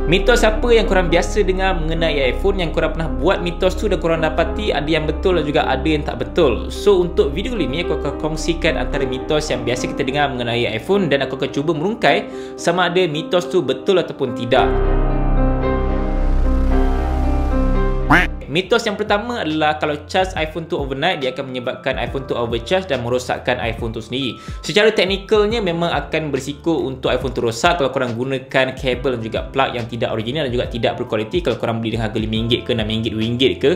Mitos apa yang korang biasa dengar mengenai iPhone, yang korang pernah buat mitos tu dan korang dapati ada yang betul dan juga ada yang tak betul. So untuk video kali ni aku akan kongsikan antara mitos yang biasa kita dengar mengenai iPhone dan aku akan cuba merungkai sama ada mitos tu betul ataupun tidak. Mitos yang pertama adalah kalau charge iPhone tu overnight, dia akan menyebabkan iPhone tu overcharge dan merosakkan iPhone tu sendiri. Secara teknikalnya memang akan berisiko untuk iPhone tu rosak kalau korang gunakan kabel dan juga plug yang tidak original dan juga tidak berkualiti. Kalau korang beli dengan harga RM5 ke RM6 RM2 ke,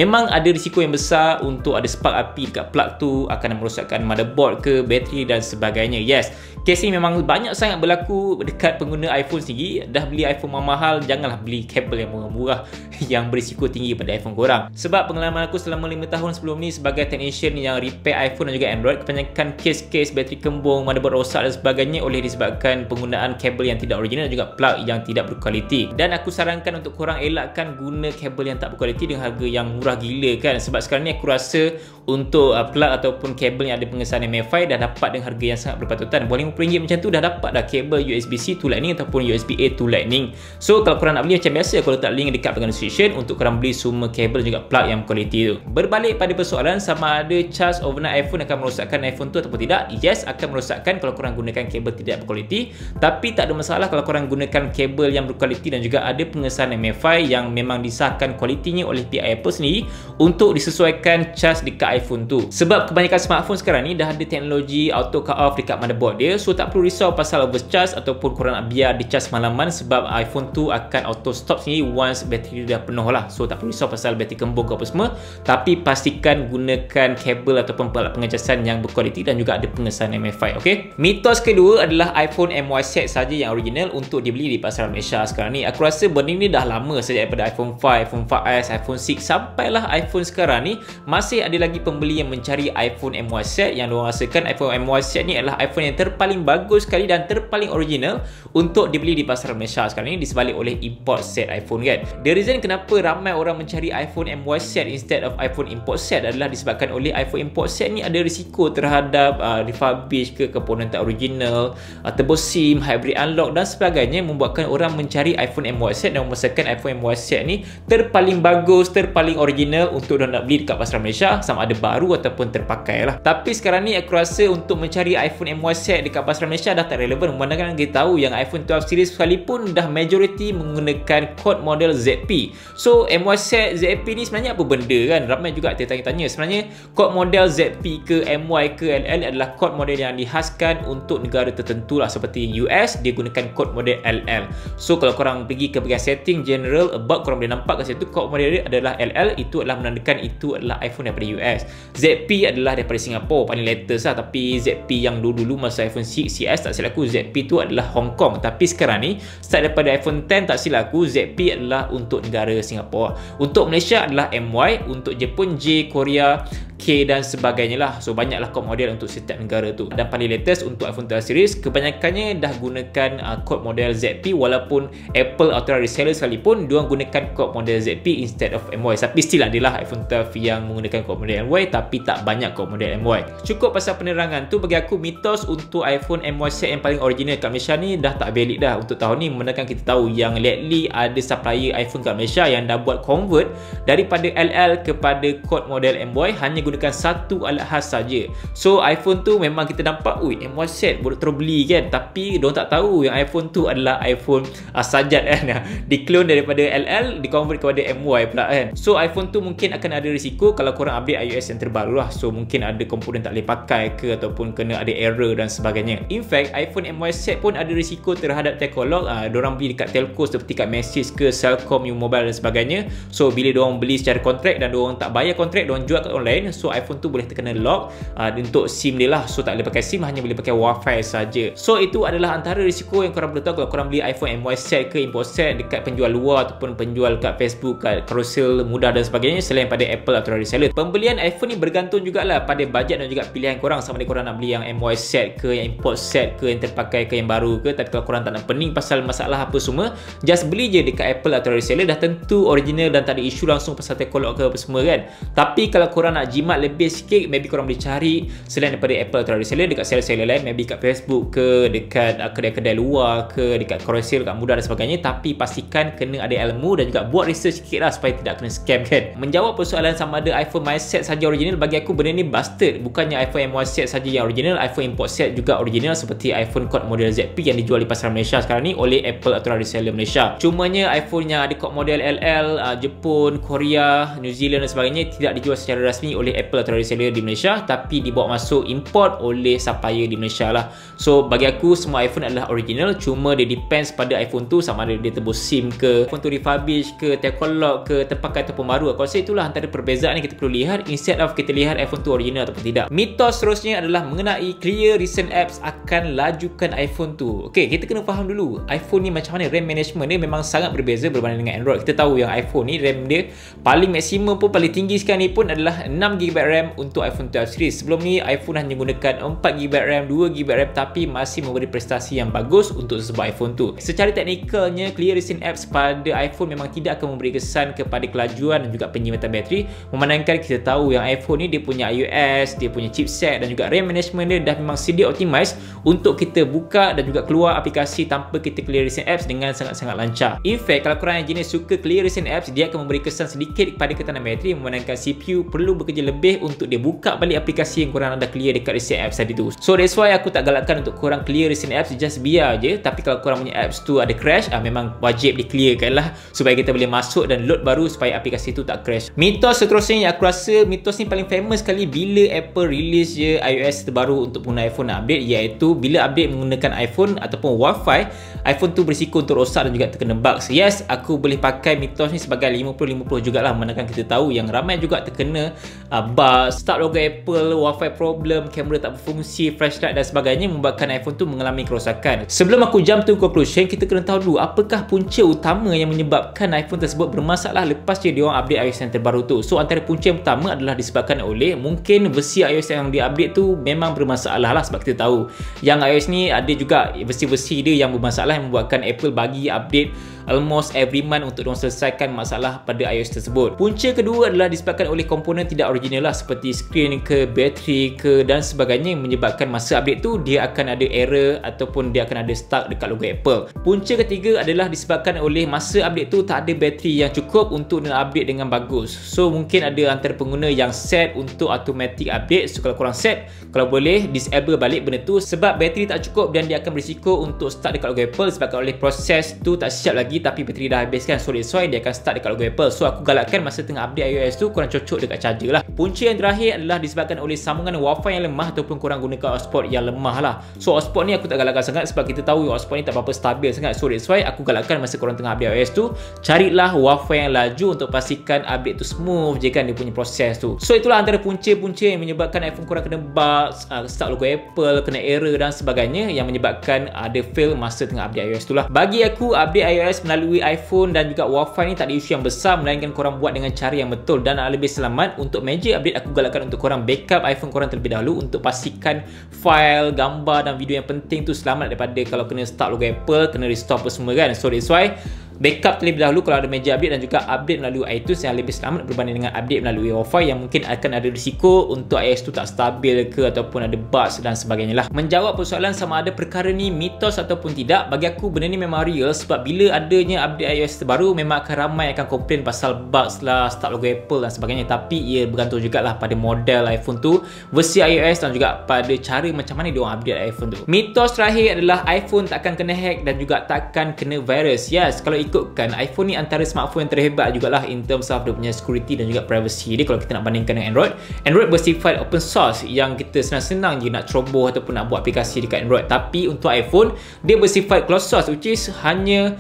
memang ada risiko yang besar untuk ada spark api dekat plug tu, akan merosakkan motherboard ke, bateri dan sebagainya. Yes, kes ni memang banyak sangat berlaku dekat pengguna iPhone sendiri. Dah beli iPhone mahal, janganlah beli kabel yang murah-murah yang berisiko tinggi pada iPhone korang. Sebab pengalaman aku selama 5 tahun sebelum ni sebagai technician yang repair iPhone dan juga Android, kebanyakan kes-kes bateri kembung, motherboard rosak dan sebagainya oleh disebabkan penggunaan kabel yang tidak original dan juga plug yang tidak berkualiti. Dan aku sarankan untuk korang elakkan guna kabel yang tak berkualiti dengan harga yang murah gila kan. Sebab sekarang ni aku rasa untuk plug ataupun kabel yang ada pengesahan MFI dah dapat dengan harga yang sangat berpatutan. Boleh RM50 macam tu dah dapat dah kabel USB-C to Lightning ataupun USB-A to Lightning. So kalau korang nak beli macam biasa, aku letak link dekat bahagian description untuk korang beli semua kabel juga plug yang kualiti tu. Berbalik pada persoalan sama ada charge overnight iPhone akan merosakkan iPhone tu ataupun tidak. Yes, akan merosakkan kalau korang gunakan kabel tidak berkualiti, tapi tak ada masalah kalau korang gunakan kabel yang berkualiti dan juga ada pengesahan MFI yang memang disahkan kualitinya oleh pihak Apple sendiri untuk disesuaikan charge dekat iPhone tu. Sebab kebanyakan smartphone sekarang ni dah ada teknologi auto cut off dekat motherboard dia, so tak perlu risau pasal overcharge ataupun korang nak biar di charge malaman, sebab iPhone tu akan auto stop sendiri once bateri dia dah penuh lah. So tak perlu risau pasal bateri kembung ke apa semua, tapi pastikan gunakan kabel ataupun alat pengecasan yang berkualiti dan juga ada pengesahan MFI. Okay? Mitos kedua adalah iPhone MY set saja yang original untuk dibeli di pasaran Malaysia sekarang ni. Aku rasa benda ni dah lama sejak daripada iPhone 5, iPhone 5S, iPhone 6 sampailah iPhone sekarang ni masih ada lagi pembeli yang mencari iPhone MY set, yang diorang rasakan iPhone MY set ni adalah iPhone yang terpaling bagus sekali dan terpaling original untuk dibeli di pasaran Malaysia sekarang ni, disebalik oleh import set iPhone kan. The reason kenapa ramai orang mencari iPhone MY set instead of iPhone import set adalah disebabkan oleh iPhone import set ni ada risiko terhadap refurbish ke komponen tak original, tebus SIM, hybrid unlock dan sebagainya, membuatkan orang mencari iPhone MY set dan memastikan iPhone MY set ni terpaling bagus, terpaling original untuk diorang nak beli dekat pasaran Malaysia, sama ada baru ataupun terpakai lah. Tapi sekarang ni aku rasa untuk mencari iPhone MY set dekat pasaran Malaysia dah tak relevan, memandangkan kita tahu yang iPhone 12 series sekalipun dah majority menggunakan kod model ZP. So MY set ZP ni sebenarnya apa benda kan? Ramai juga tanya-tanya. Sebenarnya kod model ZP ke MY ke LL adalah kod model yang dihaskan untuk negara tertentu lah, seperti US dia gunakan kod model LL. So kalau korang pergi ke bahagian setting general about, korang boleh nampak kat situ kod model dia adalah LL, itu adalah menandakan itu adalah iPhone daripada US. ZP adalah daripada Singapura, paling latest lah. Tapi ZP yang dulu-dulu masa iPhone 6 CS tak silap aku, ZP tu adalah Hong Kong. Tapi sekarang ni start daripada iPhone 10 tak silap aku, ZP adalah untuk negara Singapura. Untuk Malaysia adalah MY, untuk Jepun J, Korea K dan sebagainya lah. So banyaklah kod model untuk setiap negara tu. Dan paling latest untuk iPhone 12 series kebanyakannya dah gunakan kod model ZP, walaupun Apple authorized reseller sekalipun diorang gunakan kod model ZP instead of MY. Tapi still adalah iPhone 12 yang menggunakan kod model MY, tapi tak banyak kod model MY. Cukup pasal penerangan tu, bagi aku mitos untuk iPhone MY set yang paling original kat Malaysia ni dah tak valid dah untuk tahun ni, memandangkan kita tahu yang lately ada supplier iPhone kat Malaysia yang dah buat convert daripada LL kepada kod model MY hanya gunakan satu alat khas saja. So iPhone tu memang kita nampak, ui MY set boleh terbeli kan, tapi diorang tak tahu yang iPhone tu adalah iPhone sajat kan, di-clone daripada LL di-convert kepada MY pula kan. So iPhone tu mungkin akan ada risiko kalau korang update iOS yang terbaru lah. So mungkin ada komponen tak boleh pakai ke, ataupun kena ada error dan sebagainya. In fact iPhone MY set pun ada risiko terhadap telco lock. Diorang beli dekat telco seperti kat Maxis ke Celcom, U-Mobile dan sebagainya. So bila diorang beli secara kontrak dan diorang tak bayar kontrak, diorang jual kat online, so iPhone tu boleh terkena lock untuk SIM dia lah. So tak boleh pakai SIM, hanya boleh pakai Wi-Fi saja. So itu adalah antara risiko yang korang perlu tahu kalau korang beli iPhone MY set ke import set dekat penjual luar ataupun penjual kat Facebook, kat Carousel Mudah dan sebagainya, selain pada Apple atau reseller. Pembelian iPhone ni bergantung jugalah pada bajet dan juga pilihan korang, sama ada korang nak beli yang MY set ke, yang import set ke, yang terpakai ke, yang baru ke. Tapi kalau korang tak nak pening pasal masalah apa semua, just beli je dekat Apple atau reseller, dah tentu original dan tak ada isu langsung pasal Takealot ke apa semua kan. Tapi kalau korang nak jimat lebih sikit, maybe korang boleh cari selain daripada Apple atau reseller, dekat seller-seller lain, maybe kat Facebook ke, dekat kedai-kedai luar ke, dekat Carousel, dekat Mudah dan sebagainya. Tapi pastikan kena ada ilmu dan juga buat research sikit lah supaya tidak kena scam kan. Menjawab persoalan sama ada iPhone my set saja original, bagi aku benda ni busted. Bukannya iPhone M1 set saja yang original, iPhone import set juga original, seperti iPhone kod model ZP yang dijual di pasaran Malaysia sekarang ni oleh Apple atau reseller Malaysia. Cumanya iPhone yang ada kod model LL, Jepun, Korea, New Zealand dan sebagainya tidak dijual secara rasmi oleh Apple atau reseller di Malaysia, tapi dibawa masuk import oleh supplier di Malaysia lah. So bagi aku semua iPhone adalah original, cuma dia depends pada iPhone tu sama ada dia tebus SIM ke, iPhone tu refurbish ke, Takealot ke, terpakai ataupun baru. Aku rasa itulah antara perbezaan yang kita perlu lihat instead of kita lihat iPhone tu original ataupun tidak. Mitos seterusnya adalah mengenai clear recent apps akan lajukan iPhone tu. Okey, kita kena faham dulu iPhone ni macam mana RAM management dia memang sangat berbeza berbanding dengan Android. Kita tahu yang iPhone ni RAM dia paling maksimum pun, paling tinggi sekarang ni pun adalah 6GB RAM untuk iPhone 12 series. Sebelum ni iPhone hanya menggunakan 4GB RAM, 2GB RAM, tapi masih memberi prestasi yang bagus untuk sebuah iPhone tu. Secara teknikalnya, clear recent apps pada iPhone memang tidak akan memberi kesan kepada kelajuan dan juga penyimatan bateri, memandangkan kita tahu yang iPhone ni dia punya iOS, dia punya chipset dan juga RAM management dia dah memang sedia optimize untuk kita buka dan juga keluar aplikasi tanpa kita clear recent apps dengan sangat-sangat lancar. In fact, kalau korang yang jenis suka clear recent apps, dia akan memberi kesan sedikit kepada ketahanan bateri, memandangkan CPU perlu bekerja lebih untuk dia buka balik aplikasi yang korang dah clear dekat recent apps tadi tu. So that's why aku tak galakkan untuk korang clear recent apps, just biar je. Tapi kalau korang punya apps tu ada crash, memang wajib di clearkan lah supaya kita boleh masuk dan load baru supaya aplikasi tu tak crash. Mitos seterusnya yang aku rasa mitos ni paling famous sekali bila Apple release je iOS terbaru untuk pengguna iPhone nak update, iaitu bila update menggunakan iPhone ataupun Wi-Fi, iPhone tu berisiko untuk rosak dan juga terkena bugs. Yes, aku boleh pakai mitos ni sebagai 50-50 jugalah, manakala kita tahu yang ramai juga terkena bugs, start logo Apple, Wi-Fi problem, kamera tak berfungsi, flashlight dan sebagainya, membuatkan iPhone tu mengalami kerosakan. Sebelum aku jump to conclusion, kita kena tahu dulu apakah punca utama yang menyebabkan iPhone tersebut bermasalah lepas je diorang update iOS yang terbaru tu. So antara punca yang pertama adalah disebabkan oleh mungkin versi iOS yang di-update tu memang bermasalah lah, sebab kita tahu yang iOS ni ada juga versi-versi dia yang bermasalah, yang membuatkan Apple bagi update almost every month untuk diorang selesaikan masalah pada iOS tersebut. Punca kedua adalah disebabkan oleh komponen tidak original lah, seperti skrin ke, bateri ke dan sebagainya, yang menyebabkan masa update tu dia akan ada error ataupun dia akan ada stuck dekat logo Apple. Punca ketiga adalah disebabkan oleh masa update tu tak ada bateri yang cukup untuk nak update dengan bagus. So mungkin ada antara pengguna yang set untuk automatic update. So kalau korang set, kalau boleh disable balik benda tu, sebab bateri tak cukup dan dia akan berisiko untuk stuck dekat logo Apple sebabkan oleh proses tu tak siap lagi tapi bateri dah habis kan. So that's why dia akan start dekat logo Apple. So aku galakkan masa tengah update iOS tu korang cocok dekat charger lah. Punca yang terakhir adalah disebabkan oleh sambungan Wi-Fi yang lemah ataupun korang gunakan hotspot yang lemah lah. So hotspot ni aku tak galakkan sangat sebab kita tahu hotspot ni tak berapa stabil sangat. So that's why aku galakkan masa korang tengah update iOS tu, carilah Wi-Fi yang laju untuk pastikan update tu smooth je kan dia punya proses tu. So itulah antara punca-punca yang menyebabkan iPhone korang kena bugs, start logo Apple, kena error dan sebagainya, yang menyebabkan ada fail masa tengah update iOS tu lah. Bagi aku, update iOS melalui iPhone dan juga Wi-Fi ni tak ada isu yang besar, melainkan korang buat dengan cara yang betul dan lebih selamat. Untuk major update, aku galakkan untuk korang backup iPhone korang terlebih dahulu untuk pastikan file, gambar dan video yang penting tu selamat daripada kalau kena start logo Apple, kena restore apa semua kan. So that's why backup terlebih dahulu kalau ada major update, dan juga update melalui iTunes yang lebih selamat berbanding dengan update melalui Wi-Fi yang mungkin akan ada risiko untuk iOS tu tak stabil ke ataupun ada bugs dan sebagainya lah. Menjawab persoalan sama ada perkara ni mitos ataupun tidak, bagi aku benda ni memang real, sebab bila adanya update iOS terbaru memang akan ramai akan komplain pasal bugs lah, start logo Apple dan sebagainya. Tapi ia bergantung jugalah pada model iPhone tu, versi iOS dan juga pada cara macam mana diorang update iPhone tu. Mitos terakhir adalah iPhone takkan kena hack dan juga takkan kena virus. Yes, kalau ikutkan iPhone ni antara smartphone yang terhebat jugalah in terms of dia punya security dan juga privacy dia kalau kita nak bandingkan dengan Android. Android bersifat open source yang kita senang-senang je nak ceroboh ataupun nak buat aplikasi dekat Android. Tapi untuk iPhone dia bersifat closed source, which is hanya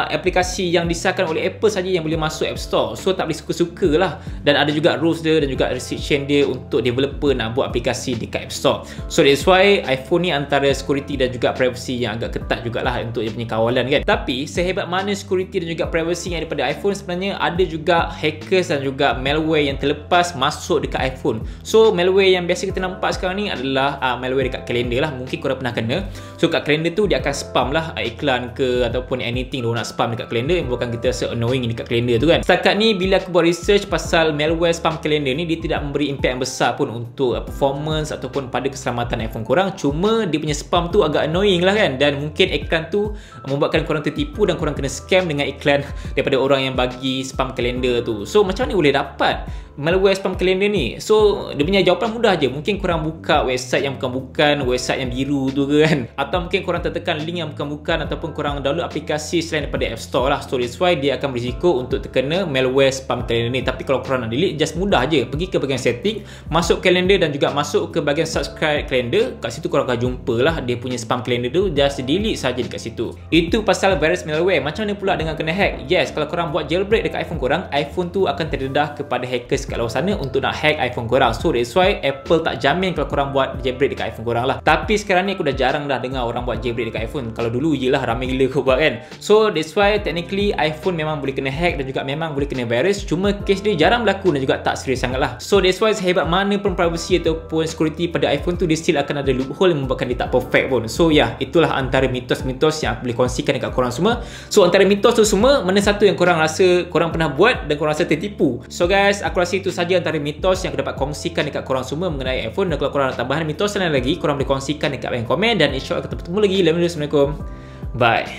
aplikasi yang disahkan oleh Apple saja yang boleh masuk App Store. So tak boleh suka-suka lah, dan ada juga rules dia dan juga restriction dia untuk developer nak buat aplikasi dekat App Store. So that's why iPhone ni antara security dan juga privacy yang agak ketat jugalah untuk dia punya kawalan kan. Tapi sehebat mana security security dan juga privacy yang daripada iPhone, sebenarnya ada juga hackers dan juga malware yang terlepas masuk dekat iPhone. So malware yang biasa kita nampak sekarang ni adalah malware dekat kalender lah. Mungkin korang pernah kena. So kat kalender tu dia akan spam lah iklan ke ataupun anything dia nak spam dekat kalender yang buatkan kita rasa annoying dekat kalender tu kan. Setakat ni bila aku buat research pasal malware spam kalender ni, dia tidak memberi impact yang besar pun untuk performance ataupun pada keselamatan iPhone korang. Cuma dia punya spam tu agak annoying lah kan, dan mungkin iklan tu membuatkan korang tertipu dan korang kena scam dengan iklan daripada orang yang bagi spam kalender tu. So macam mana boleh dapat malware spam kalender ni? So dia punya jawapan mudah je. Mungkin korang buka website yang bukan-bukan, website yang biru tu kan, atau mungkin korang tertekan link yang bukan-bukan, ataupun korang download aplikasi selain daripada App Store lah. So that's why dia akan berisiko untuk terkena malware spam kalender ni. Tapi kalau korang nak delete, just mudah je, pergi ke bahagian setting, masuk kalender dan juga masuk ke bahagian subscribe kalender. Kat situ korang akan jumpa lah dia punya spam kalender tu, just delete saja dekat situ. Itu pasal virus malware. Macam mana pula dengan kena hack? Yes, kalau korang buat jailbreak dekat iPhone korang, iPhone tu akan terdedah kepada hackers kat luar sana untuk nak hack iPhone korang. So that's why Apple tak jamin kalau korang buat jailbreak dekat iPhone korang lah. Tapi sekarang ni aku dah jarang dah dengar orang buat jailbreak dekat iPhone. Kalau dulu je lah ramai gila kau buat kan. So that's why technically iPhone memang boleh kena hack dan juga memang boleh kena virus. Cuma case dia jarang berlaku dan juga tak serius sangat lah. So that's why sehebat mana pun privacy ataupun security pada iPhone tu, dia still akan ada loophole yang membuatkan dia tak perfect pun. So yeah, itulah antara mitos-mitos yang aku boleh kongsikan dekat korang semua. So antara mitos tu semua, mana satu yang korang rasa korang pernah buat dan korang rasa tertipu? So guys, aku rasa itu saja antara mitos yang aku dapat kongsikan dekat korang semua mengenai iPhone. Dan kalau korang nak tambahan mitos lain lagi, korang boleh kongsikan dekat bahagian komen. Dan insyaAllah kita bertemu lagi. Assalamualaikum. Bye.